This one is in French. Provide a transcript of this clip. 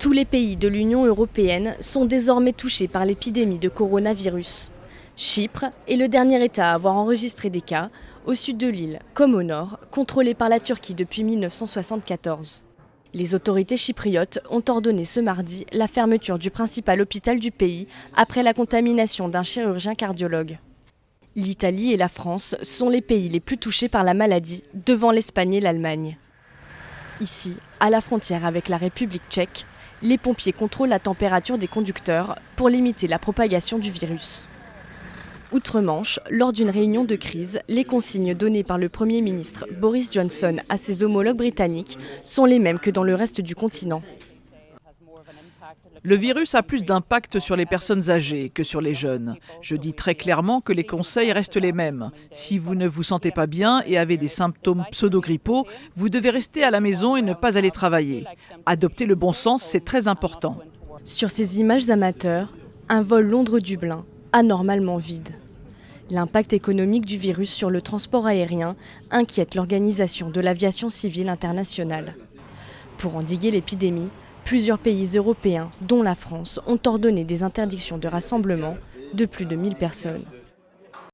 Tous les pays de l'Union européenne sont désormais touchés par l'épidémie de coronavirus. Chypre est le dernier État à avoir enregistré des cas, au sud de l'île comme au nord, contrôlé par la Turquie depuis 1974. Les autorités chypriotes ont ordonné ce mardi la fermeture du principal hôpital du pays après la contamination d'un chirurgien cardiologue. L'Italie et la France sont les pays les plus touchés par la maladie, devant l'Espagne et l'Allemagne. Ici, à la frontière avec la République tchèque, les pompiers contrôlent la température des conducteurs pour limiter la propagation du virus. Outre-Manche, lors d'une réunion de crise, les consignes données par le Premier ministre Boris Johnson à ses homologues britanniques sont les mêmes que dans le reste du continent. Le virus a plus d'impact sur les personnes âgées que sur les jeunes. Je dis très clairement que les conseils restent les mêmes. Si vous ne vous sentez pas bien et avez des symptômes pseudo-grippaux, vous devez rester à la maison et ne pas aller travailler. Adopter le bon sens, c'est très important. Sur ces images amateurs, un vol Londres-Dublin, anormalement vide. L'impact économique du virus sur le transport aérien inquiète l'Organisation de l'aviation civile internationale. Pour endiguer l'épidémie, plusieurs pays européens, dont la France, ont ordonné des interdictions de rassemblement de plus de 1000 personnes.